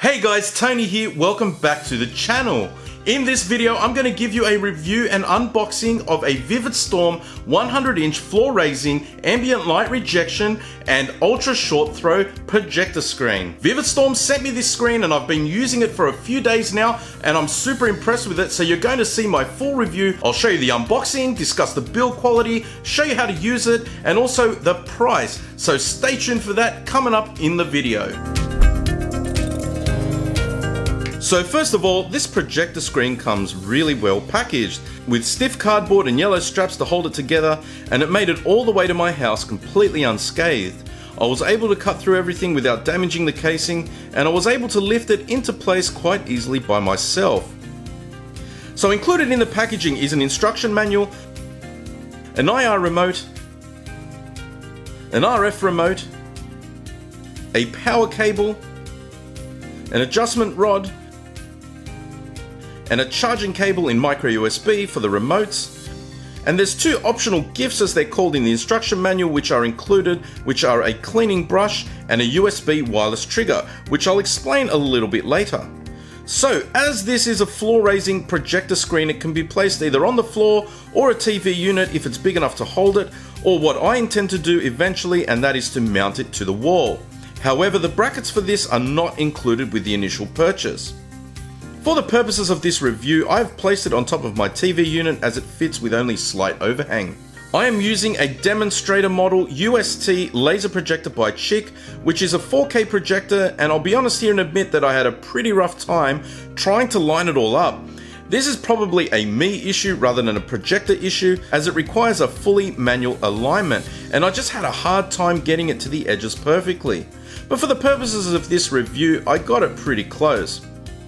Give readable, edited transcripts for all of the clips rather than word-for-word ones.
Hey guys, Tony here, welcome back to the channel. In this video, I'm going to give you a review and unboxing of a Vivid Storm 100-inch floor-raising ambient light rejection and ultra short throw projector screen. Vivid Storm sent me this screen and I've been using it for a few days now and I'm super impressed with it, so you're going to see my full review. I'll show you the unboxing, discuss the build quality, show you how to use it, and also the price. So stay tuned for that coming up in the video. So first of all, this projector screen comes really well packaged, with stiff cardboard and yellow straps to hold it together, and it made it all the way to my house completely unscathed. I was able to cut through everything without damaging the casing, and I was able to lift it into place quite easily by myself. So included in the packaging is an instruction manual, an IR remote, an RF remote, a power cable, an adjustment rod, and a charging cable in micro USB for the remotes. And there's two optional gifts, as they're called in the instruction manual, which are included, which are a cleaning brush and a USB wireless trigger, which I'll explain a little bit later. So as this is a floor raising projector screen, it can be placed either on the floor or a TV unit if it's big enough to hold it, or what I intend to do eventually, and that is to mount it to the wall. However, the brackets for this are not included with the initial purchase. For the purposes of this review, I've placed it on top of my TV unit as it fits with only slight overhang. I am using a demonstrator model UST laser projector by Chick, which is a 4K projector, and I'll be honest here and admit that I had a pretty rough time trying to line it all up. This is probably a me issue rather than a projector issue, as it requires a fully manual alignment, and I just had a hard time getting it to the edges perfectly. But for the purposes of this review, I got it pretty close.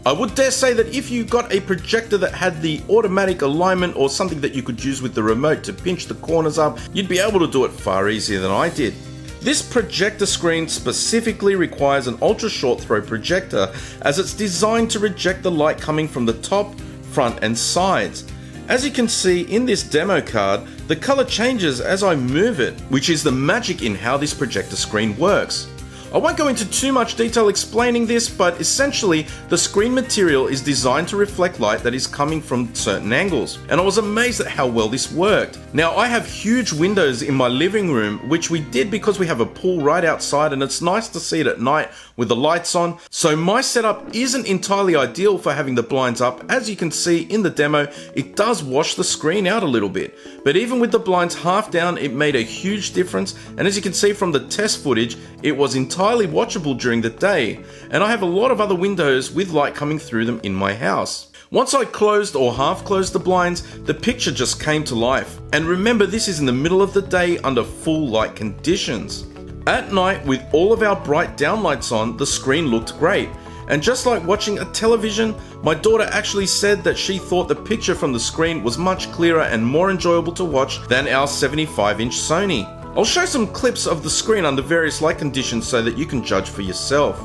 I would dare say that if you got a projector that had the automatic alignment or something that you could use with the remote to pinch the corners up, you'd be able to do it far easier than I did. This projector screen specifically requires an ultra short throw projector, as it's designed to reject the light coming from the top, front and sides. As you can see in this demo card, the color changes as I move it, which is the magic in how this projector screen works. I won't go into too much detail explaining this, but essentially the screen material is designed to reflect light that is coming from certain angles, and I was amazed at how well this worked. Now, I have huge windows in my living room, which we did because we have a pool right outside and it's nice to see it at night with the lights on, so my setup isn't entirely ideal for having the blinds up. As you can see in the demo, it does wash the screen out a little bit, but even with the blinds half down, it made a huge difference, and as you can see from the test footage, it was entirely watchable during the day, and I have a lot of other windows with light coming through them in my house. Once I closed or half closed the blinds, the picture just came to life. And remember, this is in the middle of the day under full light conditions. At night, with all of our bright downlights on, the screen looked great. And just like watching a television, my daughter actually said that she thought the picture from the screen was much clearer and more enjoyable to watch than our 75-inch Sony. I'll show some clips of the screen under various light conditions so that you can judge for yourself.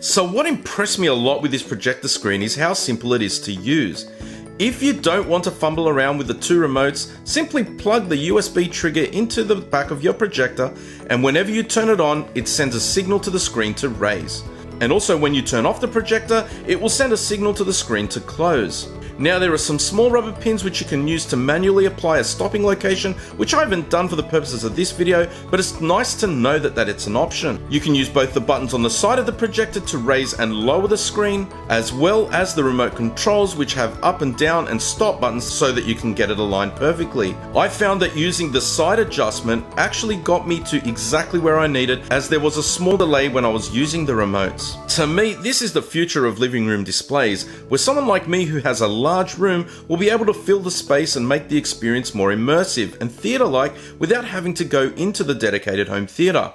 So what impressed me a lot with this projector screen is how simple it is to use. If you don't want to fumble around with the two remotes, simply plug the USB trigger into the back of your projector, and whenever you turn it on, it sends a signal to the screen to raise. And also when you turn off the projector, it will send a signal to the screen to close. Now, there are some small rubber pins which you can use to manually apply a stopping location, which I haven't done for the purposes of this video, but it's nice to know that it's an option. You can use both the buttons on the side of the projector to raise and lower the screen, as well as the remote controls, which have up and down and stop buttons so that you can get it aligned perfectly. I found that using the side adjustment actually got me to exactly where I needed, as there was a small delay when I was using the remotes. To me, this is the future of living room displays, where someone like me who has a large room will be able to fill the space and make the experience more immersive and theatre-like without having to go into the dedicated home theatre.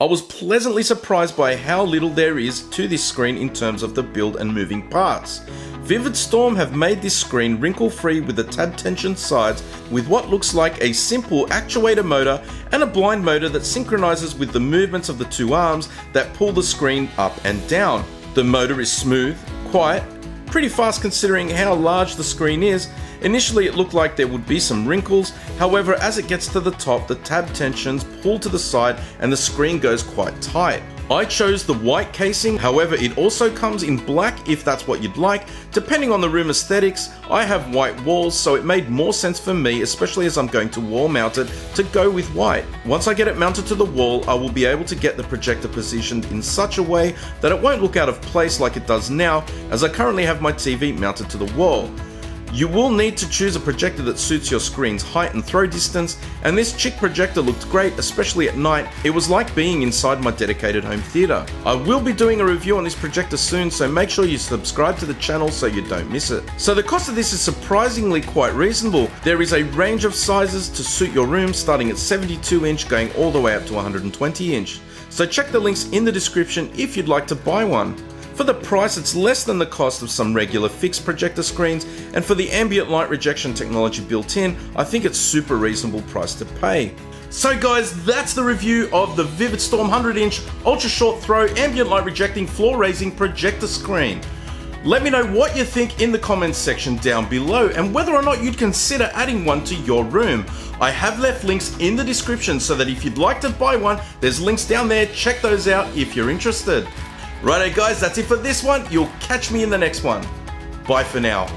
I was pleasantly surprised by how little there is to this screen in terms of the build and moving parts. Vivid Storm have made this screen wrinkle-free with the tab tension sides with what looks like a simple actuator motor and a blind motor that synchronizes with the movements of the two arms that pull the screen up and down. The motor is smooth, quiet, pretty fast considering how large the screen is. Initially it looked like there would be some wrinkles, however as it gets to the top the tab tensions pull to the side and the screen goes quite tight. I chose the white casing, however it also comes in black if that's what you'd like. Depending on the room aesthetics, I have white walls so it made more sense for me, especially as I'm going to wall mount it, to go with white. Once I get it mounted to the wall, I will be able to get the projector positioned in such a way that it won't look out of place like it does now, as I currently have my TV mounted to the wall. You will need to choose a projector that suits your screen's height and throw distance, and this Chick projector looked great, especially at night. It was like being inside my dedicated home theater. I will be doing a review on this projector soon, so make sure you subscribe to the channel so you don't miss it. So the cost of this is surprisingly quite reasonable. There is a range of sizes to suit your room, starting at 72 inch going all the way up to 120 inch. So check the links in the description if you'd like to buy one. For the price, it's less than the cost of some regular fixed projector screens, and for the ambient light rejection technology built in, I think it's super reasonable price to pay. So guys, that's the review of the Vivid Storm 100-inch ultra short throw ambient light rejecting floor raising projector screen. Let me know what you think in the comments section down below and whether or not you'd consider adding one to your room. I have left links in the description so that if you'd like to buy one, there's links down there, check those out if you're interested. Righto guys, that's it for this one. You'll catch me in the next one. Bye for now.